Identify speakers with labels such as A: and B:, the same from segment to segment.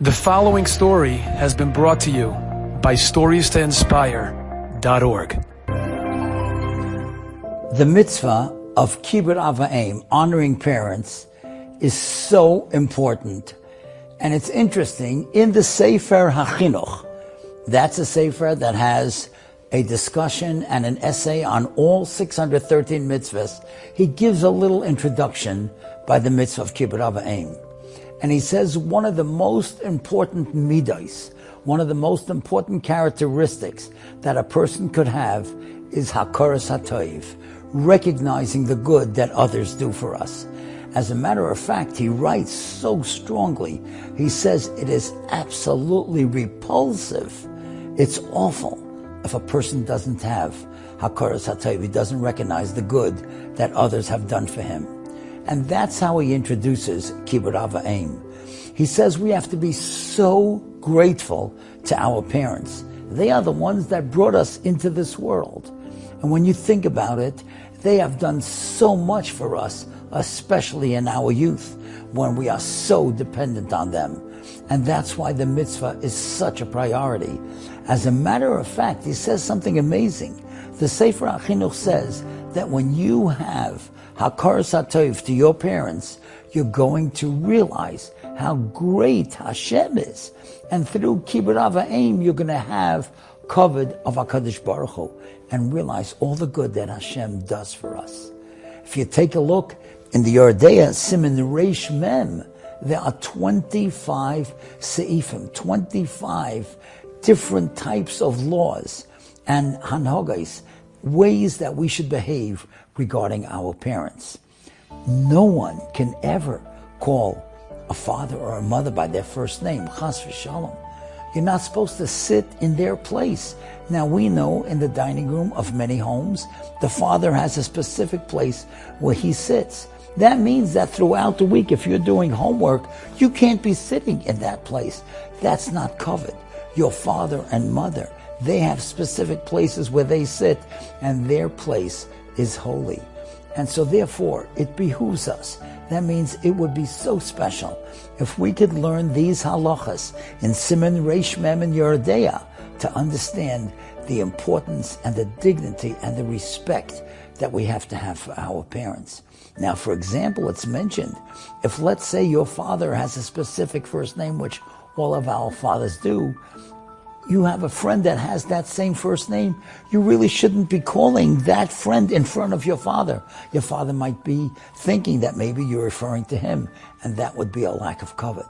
A: The following story has been brought to you by StoriesToInspire.org.
B: The mitzvah of kibud avayim, honoring parents, is so important. And it's interesting, in the Sefer HaChinuch, that's a Sefer that has a discussion and an essay on all 613 mitzvahs. He gives a little introduction by the mitzvah of kibud avayim. And he says one of the most important midos, one of the most important characteristics that a person could have is hakaras hatoiv, recognizing the good that others do for us. As a matter of fact, he writes so strongly, he says it is absolutely repulsive. It's awful if a person doesn't have hakaras hatoiv, he doesn't recognize the good that others have done for him. And that's how he introduces kibud avayim. He says we have to be so grateful to our parents. They are the ones that brought us into this world. And when you think about it, they have done so much for us, especially in our youth, when we are so dependent on them. And that's why the mitzvah is such a priority. As a matter of fact, he says something amazing. The Sefer HaChinuch says that when you have hakaras hatov to your parents, you're going to realize how great Hashem is. And through kibud avayim, you're going to have kavod of HaKadosh Baruch Hu and realize all the good that Hashem does for us. If you take a look in the Yordeya, Siman Reish Mem, there are 25 seifim, 25 different types of laws and hanhagos, ways that we should behave regarding our parents. No one can ever call a father or a mother by their first name, chas v'shalom. You're not supposed to sit in their place. Now we know in the dining room of many homes, the father has a specific place where he sits. That means that throughout the week, if you're doing homework, you can't be sitting in that place. That's not covered. Your father and mother, they have specific places where they sit, and their place is holy. And so therefore, it behooves us. That means it would be so special if we could learn these halachas in Siman Reish Mem and Yordeya to understand the importance and the dignity and the respect that we have to have for our parents. Now, for example, it's mentioned, if let's say your father has a specific first name, which all of our fathers do, you have a friend that has that same first name, you really shouldn't be calling that friend in front of your father. Your father might be thinking that maybe you're referring to him, and that would be a lack of kavod.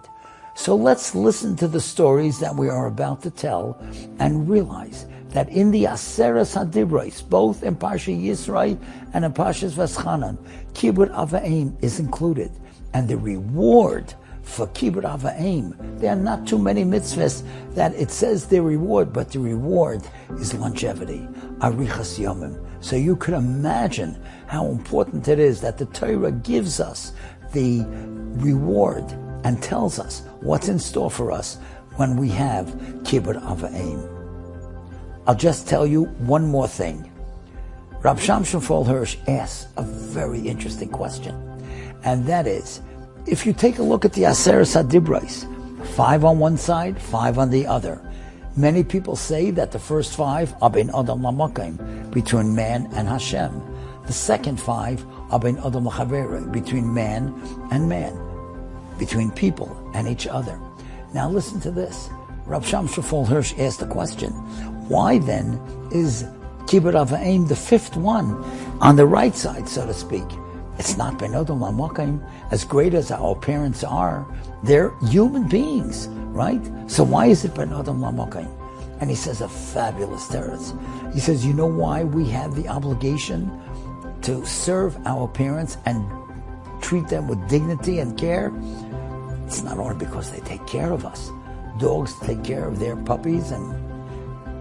B: So let's listen to the stories that we are about to tell and realize that in the Aseres HaDibros, both in Parsha Yisro and in Parshas Vaschanan, kibud avayim is included, and the reward for kibud avayim, there are not too many mitzvahs that it says their reward, but the reward is longevity, arichas yomim. So you could imagine how important it is that the Torah gives us the reward and tells us what's in store for us when we have kibud avayim. I'll just tell you one more thing. Rabbi Shamshon Hirsch asks a very interesting question, and that is, if you take a look at the Aseres HaDibros, 5 on one side, 5 on the other. Many people say that the first 5 are bein Adam lamakim, between man and Hashem. The second 5 are bein Adam lachaveroi, between man and man, between people and each other. Now listen to this. Rabbi Shamshon Hirsch asked the question, why then is kibud avayim the 5th one on the right side, so to speak? It's not bein Adam lamakim. As great as our parents are, they're human beings, right? So why is it bein Adam lamakim? And he says a fabulous teretz. He says, you know why we have the obligation to serve our parents and treat them with dignity and care? It's not only because they take care of us. Dogs take care of their puppies and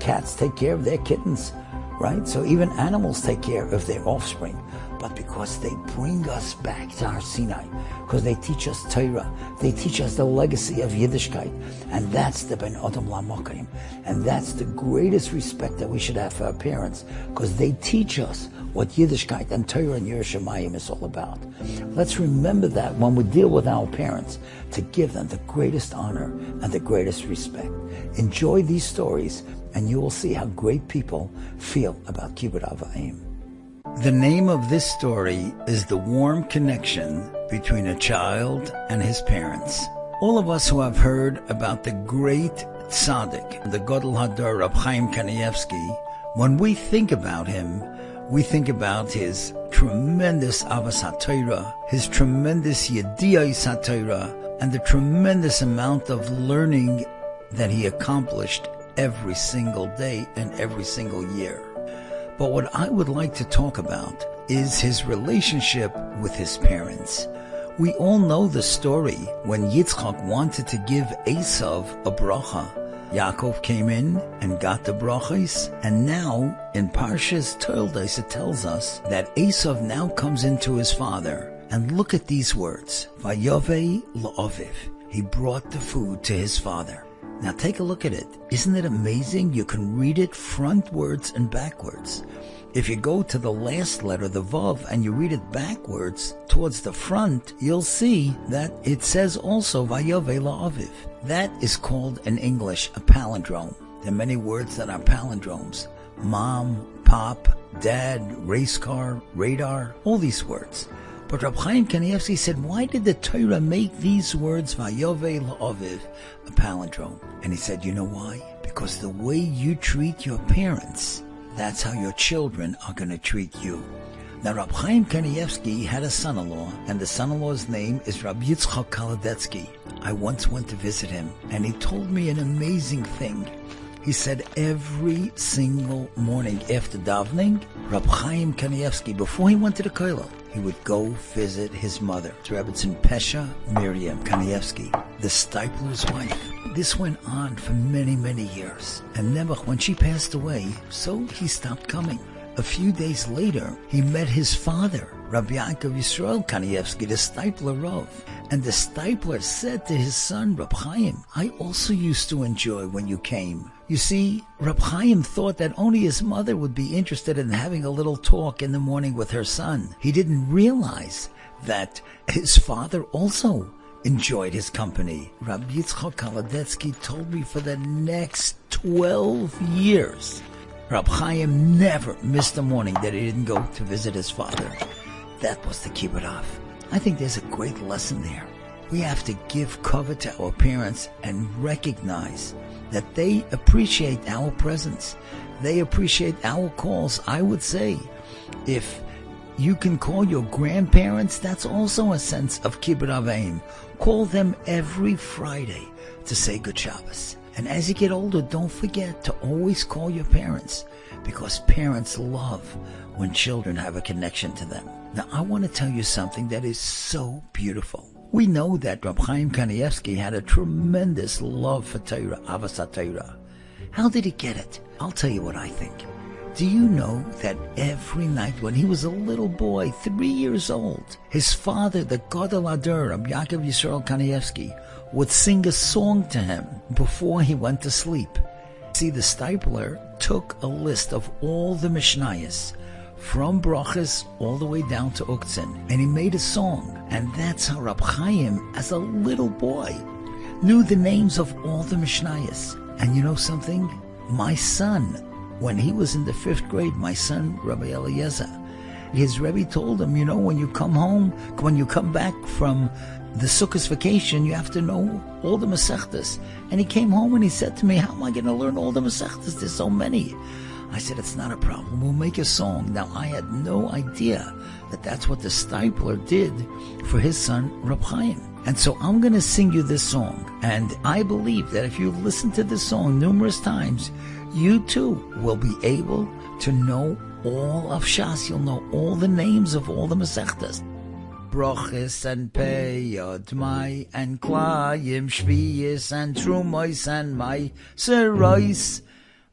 B: cats take care of their kittens, right? So even animals take care of their offspring. but because they bring us back to Har Sinai, because they teach us Torah, they teach us the legacy of Yiddishkeit, and that's the Ben Adam Lamakayim, and that's the greatest respect that we should have for our parents, because they teach us what Yiddishkeit and Torah and Yerusha Shemayim is all about. Let's remember that when we deal with our parents, to give them the greatest honor and the greatest respect. Enjoy these stories, and you will see how great people feel about Kibud Av V'Em. The name of this story is the warm connection between a child and his parents. All of us who have heard about the great tzaddik, the Gadol Hador Reb Chaim Kanievsky, when we think about him, we think about his tremendous Avas HaTorah, his tremendous Yediyos HaTorah, and the tremendous amount of learning that he accomplished every single day and every single year. But what I would like to talk about is his relationship with his parents. We all know the story when Yitzchak wanted to give Esav a bracha. Yaakov came in and got the brachas, and now in Parshas Toldos it tells us that Esav now comes into his father. And look at these words, Vayovei la'aviv. He brought the food to his father. Now take a look at it. Isn't it amazing? You can read it frontwards and backwards. If you go to the last letter, the Vav, and you read it backwards towards the front, you'll see that it says also Vayovei la'aviv. That is called in English a palindrome. There are many words that are palindromes. Mom, pop, dad, race car, radar, all these words. But Reb Chaim Kanievsky said, why did the Torah make these words, Vayovei la'aviv, a palindrome? And he said, you know why? Because the way you treat your parents, that's how your children are going to treat you. Now, Reb Chaim Kanievsky had a son-in-law, and the son-in-law's name is Rabbi Yitzchak Kaladetsky. I once went to visit him, and he told me an amazing thing. He said every single morning after davening, Reb Chaim Kanievsky, before he went to the kollel, he would go visit his mother, Rebbetzin Pesha Miriam Kanievsky, the Stipler's wife. This went on for many, many years. And Nebuch, when she passed away, so he stopped coming. A few days later, he met his father, Rabbi Yaakov Yisrael Kanievsky, the Stipler Rav. And the Stipler said to his son, Reb Chaim, I also used to enjoy when you came. You see, Reb Chaim thought that only his mother would be interested in having a little talk in the morning with her son. He didn't realize that his father also enjoyed his company. Rabbi Yitzchak Kaladetsky told me for the next 12 years, Reb Chaim never missed a morning that he didn't go to visit his father. That was the Kibud Av. I think there's a great lesson there. We have to give cover to our parents and recognize that they appreciate our presence. They appreciate our calls. I would say, if you can call your grandparents, that's also a sense of Kibud Av V'Em. Call them every Friday to say Good Shabbos. And as you get older, don't forget to always call your parents, because parents love when children have a connection to them. Now, I want to tell you something that is so beautiful. We know that Reb Chaim Kanievsky had a tremendous love for Torah, Avas HaTorah. How did he get it? I'll tell you what I think. Do you know that every night when he was a little boy, 3 years old, his father, the Gadol Hador, Rabbi Yaakov Yisrael Kanievsky, would sing a song to him before he went to sleep? See, the Stipler took a list of all the Mishnayos, from Brachas all the way down to Uktzin, and he made a song. And that's how Reb Chaim, as a little boy, knew the names of all the Mishnayos. And you know something? My son, when he was in the 5th grade, my son, Rabbi Eliezer, his Rebbe told him, you know, when you come home, when you come back from the Sukkot vacation, you have to know all the Masechtas. And he came home and he said to me, how am I going to learn all the Masechtas? There's so many. I said, it's not a problem. We'll make a song. Now, I had no idea that that's what the Stipler did for his son, Reb Chaim. And so I'm going to sing you this song. And I believe that if you listen to this song numerous times, you too will be able to know all of Shas. You'll know all the names of all the Masechtas. Brochis and Peyod Mai and Klayim Shviyis and Trumois and Mai Serois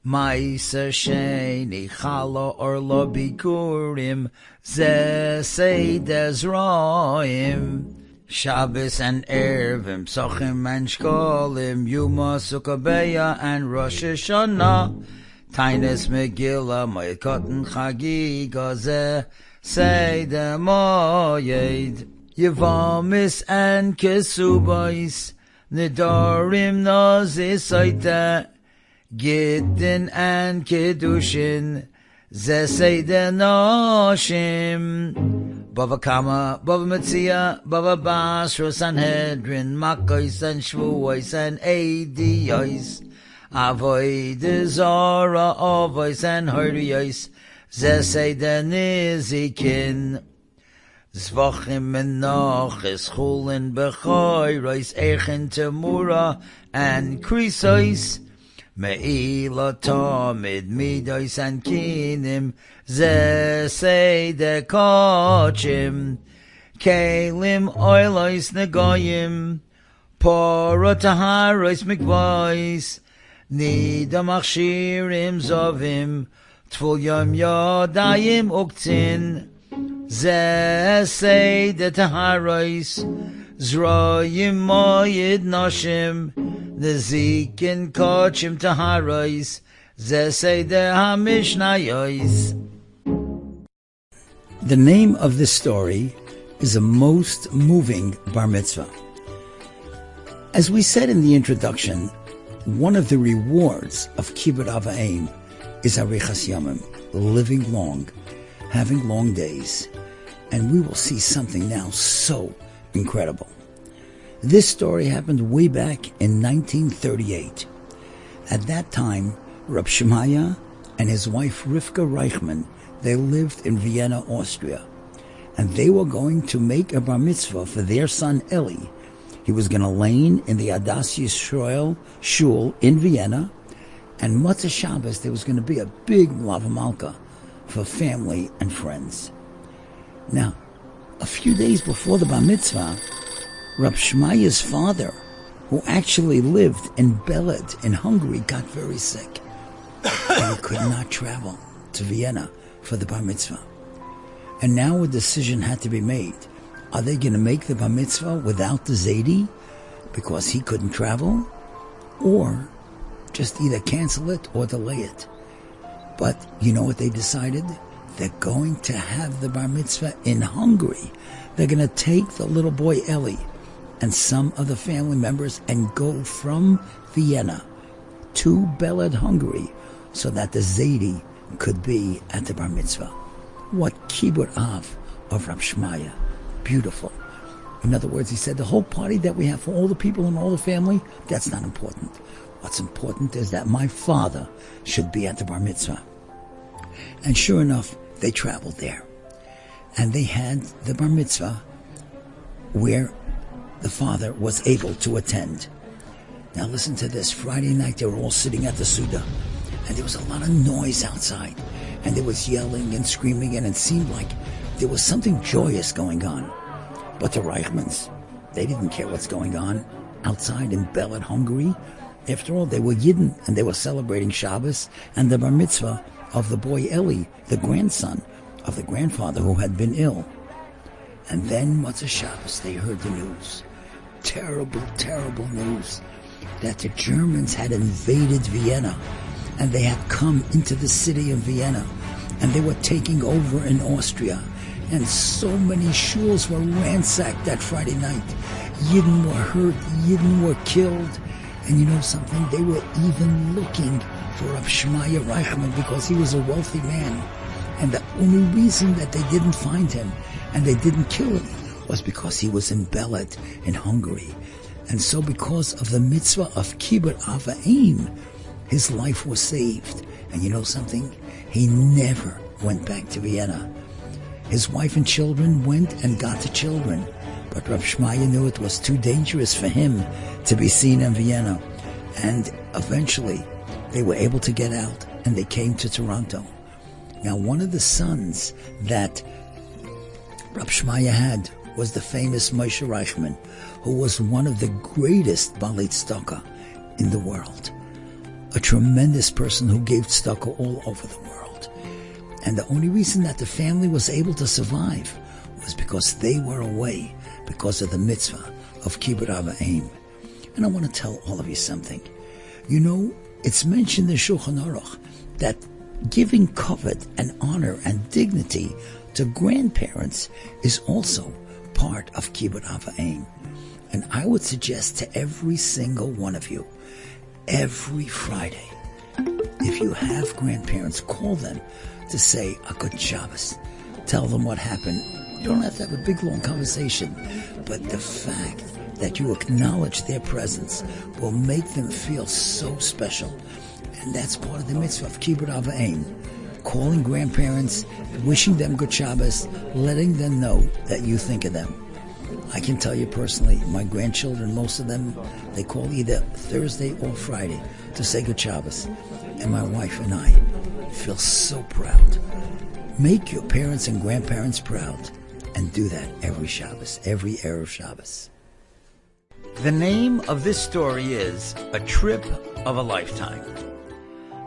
C: Ma'aser sheni chala or lo bikurim, ze seder zroim. Shabbos and Erevim, Psochim and Shkolim, Yuma, Sukkabeya and Rosh Hashanah, Tainus Megillah, Moed Chagiga, Ze Seder Moed, Yevamis and Kesubais, Nidorim Nozisoita, Gittin and Kedushin, Ze Seder Noshim, Bava Kama, Bava Metzia, Bava Basra, Sanhedrin, Makkos and Shvuos and Eidios, Avoid Zara, Avos and Horios, Ze Seder Nizikin, Zvachim Menachis, Chulin Bechoiros, Echen Temura and Krisos, Me'ila Tamid, Midos and Kinim, Ze Seder Kochim, Kalim Oilos Negoyim, Pora Taharos Mikvais, Nida Machshirim Zovim, Tful Yom Yodayim Uktin, Ze Seder Taharos, Zroyim Moyed Noshim, Nezikin Kochim Taharos, Ze Seder HaMishnayos.
B: The name of this story is a most moving bar mitzvah. As we said in the introduction, one of the rewards of Kibud Av Ha'em is Arichas Yamim, living long, having long days. And we will see something now so incredible. This story happened way back in 1938. At that time, Reb Shemaya and his wife Rivka Reichman, they lived in Vienna, Austria. And they were going to make a bar mitzvah for their son Eli. He was going to lane in the Adas Yisrael shul in Vienna. And Motzei Shabbos, there was going to be a big Lava Malka for family and friends. Now, a few days before the bar mitzvah, Reb Shemaya's father, who actually lived in Beled in Hungary, got very sick. And he could not travel to Vienna for the bar mitzvah. And now a decision had to be made. Are they going to make the bar mitzvah without the Zaidi because he couldn't travel? Or just either cancel it or delay it? But you know what they decided? They're going to have the bar mitzvah in Hungary. They're going to take the little boy Eli and some of the family members and go from Vienna to Beled, Hungary, so that the Zaidi could be at the bar mitzvah. What kibud av of Rab Shemaya. Beautiful. In other words, he said, the whole party that we have for all the people and all the family, that's not important. What's important is that my father should be at the bar mitzvah. And sure enough, they traveled there. And they had the bar mitzvah where the father was able to attend. Now listen to this. Friday night, they were all sitting at the Suda. And there was a lot of noise outside. And there was yelling and screaming, and it seemed like there was something joyous going on. But the Reichmans, they didn't care what's going on outside in Beled, Hungary. After all, they were Yidden, and they were celebrating Shabbos and the bar mitzvah of the boy Eli, the grandson of the grandfather who had been ill. And then, Motzei Shabbos, they heard the news. Terrible, terrible news that the Germans had invaded Vienna, and they had come into the city of Vienna, and they were taking over in Austria. And so many shuls were ransacked that Friday night. Yidden were hurt, Yidden were killed. And you know something? They were even looking for Rab Shemaya Reichman because he was a wealthy man. And the only reason that they didn't find him and they didn't kill him was because he was in Beled in Hungary. And so because of the mitzvah of Kibud Av Ha'em, his life was saved. And you know something? He never went back to Vienna. His wife and children went and got the children. But Rab Shemaya knew it was too dangerous for him to be seen in Vienna. And eventually, they were able to get out, and they came to Toronto. Now, one of the sons that Rab Shemaya had was the famous Moshe Reichman, who was one of the greatest Balei Tzedakah in the world. a tremendous person who gave tzedakah all over the world. And the only reason that the family was able to survive was because they were away because of the mitzvah of Kibud Av V'Em. And I want to tell all of you something. You know, it's mentioned in Shulchan Aruch that giving kavod and honor and dignity to grandparents is also part of Kibud Av V'Em. And I would suggest to every single one of you, every Friday, if you have grandparents, call them to say a good Shabbos. Tell them what happened. You don't have to have a big long conversation, but the fact that you acknowledge their presence will make them feel so special. And that's part of the mitzvah of Kibud Av V'Em. Calling grandparents, wishing them good Shabbos, letting them know that you think of them. I can tell you personally, my grandchildren, most of them, they call either Thursday or Friday to say good Shabbos. And my wife and I feel so proud. Make your parents and grandparents proud, and do that every Shabbos, every Erev Shabbos.
C: The name of this story is A Trip of a Lifetime.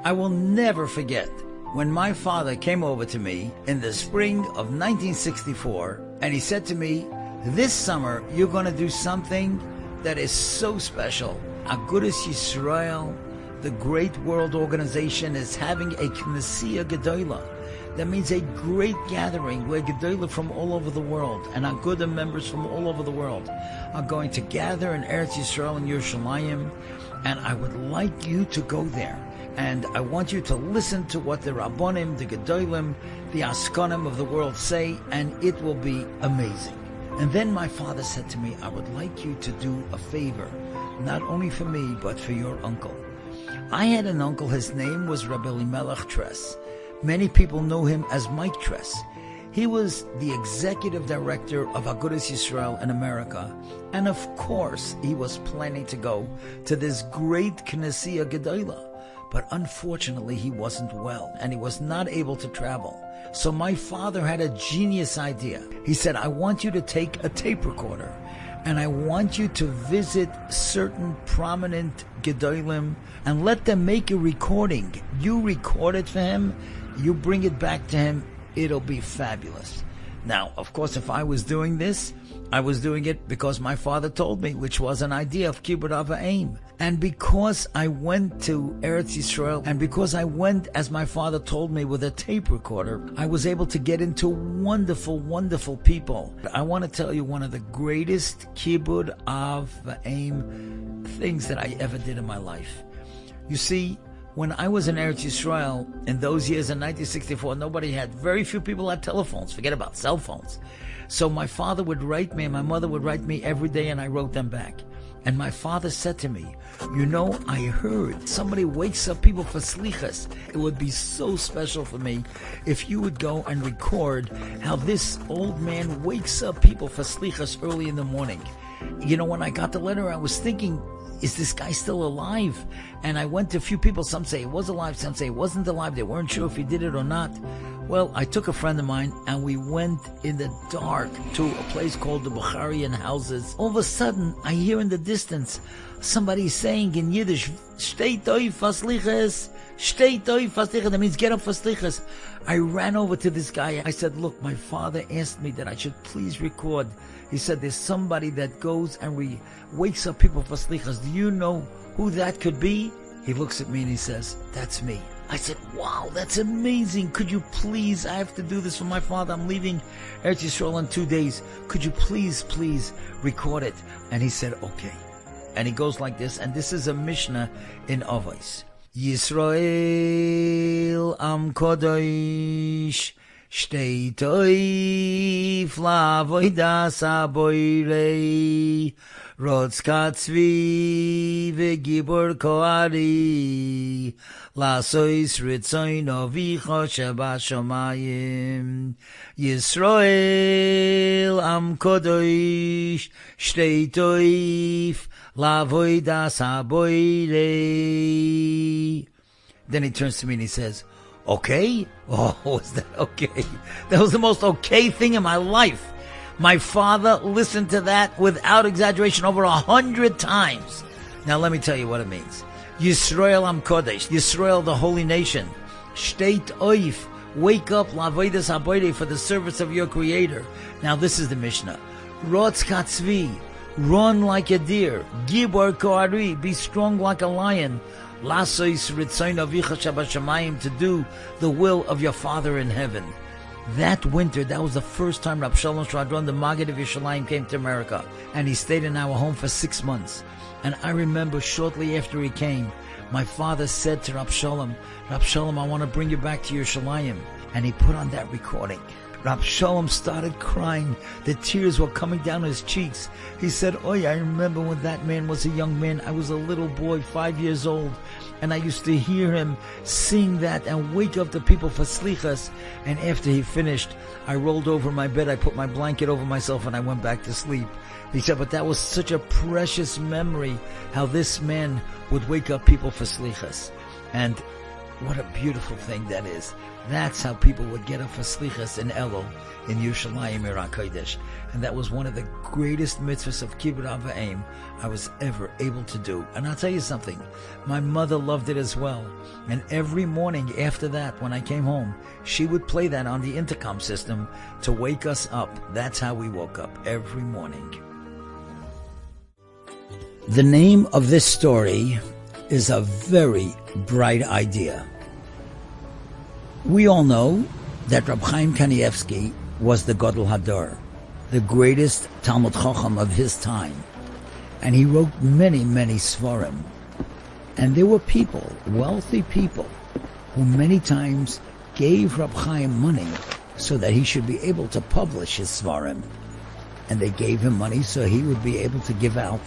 C: I will never forget when my father came over to me in the spring of 1964, and he said to me, "This summer you're going to do something that is so special. Agudas Yisrael, the great world organization, is having a Knessia Gedola. That means a great gathering where Gedolah from all over the world and Agudah members from all over the world are going to gather in Eretz Yisrael and Yerushalayim, and I would like you to go there. And I want you to listen to what the Rabbonim, the Gedolim, the Askanim of the world say, and it will be amazing." And then my father said to me, "I would like you to do a favor, not only for me, but for your uncle." I had an uncle, his name was Rabbi Elimelech Tress. Many people know him as Mike Tress. He was the executive director of Agudas Yisrael in America. And of course, he was planning to go to this great Knessia Gedolah. But unfortunately, he wasn't well, and he was not able to travel. So my father had a genius idea. He said, "I want you to take a tape recorder, and I want you to visit certain prominent Gedolim and let them make a recording. You record it for him, you bring it back to him, it'll be fabulous." Now, of course, if I was doing this, I was doing it because my father told me, which was an idea of Kibud Av V'Em. And because I went to Eretz Yisrael, and because I went, as my father told me, with a tape recorder, I was able to get into wonderful, wonderful people. I want to tell you one of the greatest Kibud Av V'Em things that I ever did in my life. You see, when I was in Eretz Yisrael, in those years in 1964, very few people had telephones. Forget about cell phones. So my father would write me and my mother would write me every day, and I wrote them back. And my father said to me, "You know, I heard somebody wakes up people for slichas. It would be so special for me if you would go and record how this old man wakes up people for slichas early in the morning." You know, when I got the letter, I was thinking, is this guy still alive? And I went to a few people. Some say it was alive, some say it wasn't alive. They weren't sure if he did it or not. Well, I took a friend of mine and we went in the dark to a place called the Bukharian Houses. All of a sudden, I hear in the distance somebody saying in Yiddish, "Stei toiv fasliches, stei toiv fasliches." That means get up for sliches. I ran over to this guy. I said, "Look, my father asked me that I should please record." He said, "There's somebody that goes and wakes up people for slichas. Do you know who that could be?" He looks at me and he says, "That's me." I said, "Wow, that's amazing. Could you please, I have to do this for my father. I'm leaving Eretz Yisrael in 2 days. Could you please record it?" And he said, "Okay." And he goes like this, and this is a Mishnah in Avos. Yisrael am kodosh, shtei toif lavoidas aboirei, Rotzka tzvi v'gibor koari, lasois ritzoin ovicho shebashamayim. Yisrael am kodosh, shtei toif lavoidas aboirei. Then he turns to me and he says, "Okay?" Oh, was that okay? That was the most okay thing in my life. My father listened to that without exaggeration over 100 times. Now let me tell you what it means. Yisrael Am Kodesh, Yisrael the holy nation. Shteit oif, wake up, la'avodas habayde, for the service of your Creator. Now this is the Mishnah. Rotz katzvi, run like a deer. Gibor ko'ari, be strong like a lion. Lasois ritzayin avicha shabashamayim, to do the will of your Father in heaven. That winter, that was the first time Rab Shalom Shradron, the Maggid of Yerushalayim, came to America, and he stayed in our home for 6 months. And I remember shortly after he came, my father said to Rab Shalom, I want to bring you back to Yerushalayim. And he put on that recording. Rab Shalom started crying. The tears were coming down his cheeks. He said, "Oy, I remember when that man was a young man. I was a little boy, 5 years old, and I used to hear him sing that and wake up the people for slichas. And after he finished, I rolled over my bed, I put my blanket over myself, and I went back to sleep." He said, but that was such a precious memory, how this man would wake up people for slichas. And what a beautiful thing that is. That's how people would get up for slichas in Elul, in Yerushalayim Iraq Kodesh. And that was one of the greatest mitzvahs of kibud av v'em I was ever able to do. And I'll tell you something, my mother loved it as well. And every morning after that, when I came home, she would play that on the intercom system to wake us up. That's how we woke up every morning.
B: The name of this story is a very bright idea. We all know that Rab Chaim Kanievsky was the Gadol Hador, the greatest Talmud Chacham of his time. And he wrote many, many Svarim. And there were people, wealthy people, who many times gave Rab Chaim money so that he should be able to publish his Svarim. And they gave him money so he would be able to give out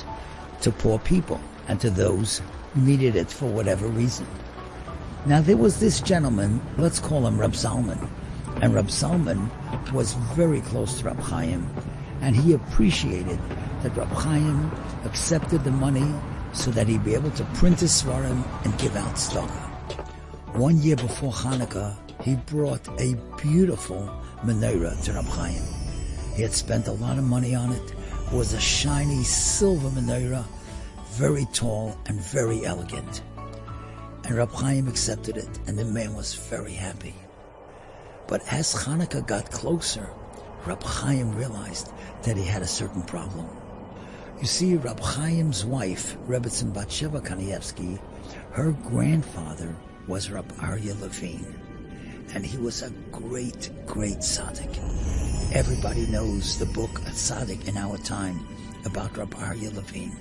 B: to poor people and to those who needed it for whatever reason. Now there was this gentleman, let's call him Rab Zalman, and Rab Zalman was very close to Rab Chaim, and he appreciated that Rab Chaim accepted the money so that he'd be able to print his Svarim and give out tzedakah. 1 year before Hanukkah, he brought a beautiful menorah to Rab Chaim. He had spent a lot of money on it. It was a shiny silver menorah, very tall and very elegant. And Rab Chaim accepted it, and the man was very happy. But as Hanukkah got closer, Rab Chaim realized that he had a certain problem. You see, Rab Chaim's wife, Rebbetzin Bat Sheva Kanievsky, her grandfather was Rab Aryeh Levine, and he was a great, great tzaddik. Everybody knows the book Tzaddik in our time about Rab Aryeh Levine.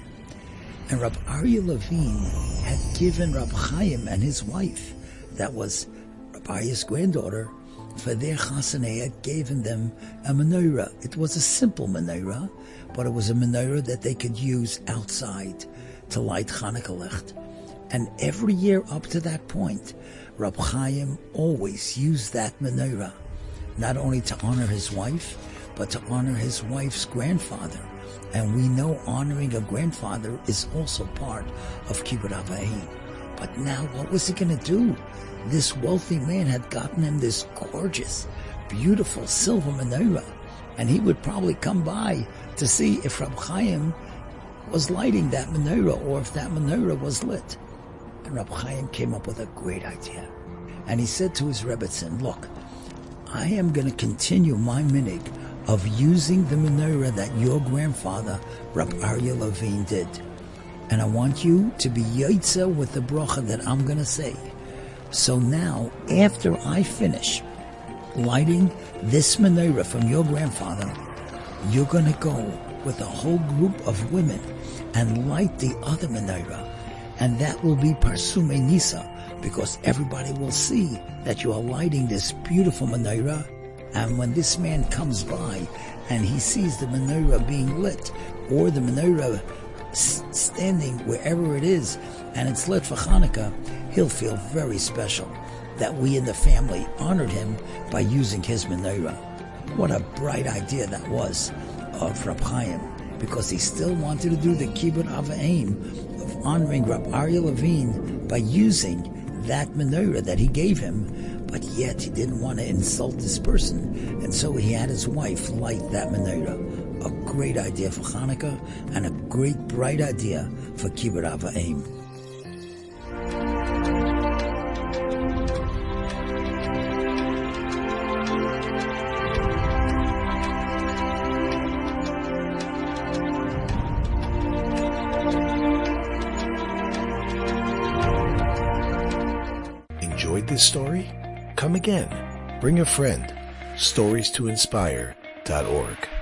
B: And Rab Aryeh Levine had given Rab Chaim and his wife, that was Rab Aryeh's granddaughter, for their chasaneya, given them a menorah. It was a simple menorah, but it was a menorah that they could use outside to light Chanukah Licht. And every year up to that point, Rab Chaim always used that menorah, not only to honor his wife, but to honor his wife's grandfather. And we know honoring a grandfather is also part of kibud av v'em. But now what was he going to do? This wealthy man had gotten him this gorgeous, beautiful silver menorah, and he would probably come by to see if Rab Chaim was lighting that menorah or if that menorah was lit. And Rab Chaim came up with a great idea. And he said to his Rebbetzin, look, I am going to continue my minig of using the menorah that your grandfather, Rab Aryeh Levine, did. And I want you to be yotze with the bracha that I'm going to say. So now, after I finish lighting this menorah from your grandfather, you're going to go with a whole group of women and light the other menorah. And that will be Parsumei Nisa, because everybody will see that you are lighting this beautiful menorah. And when this man comes by and he sees the menorah being lit, or the menorah standing wherever it is, and it's lit for Hanukkah, he'll feel very special that we in the family honored him by using his menorah. What a bright idea that was of Rab Chaim, because he still wanted to do the kibud av v'em of honoring Rab Aryeh Levine by using that menorah that he gave him, but yet he didn't want to insult this person, and so he had his wife light that menorah. A great idea for Hanukkah, and a great bright idea for kibud av v'em.
D: this story? Come again. Bring a friend. StoriesToInspire.org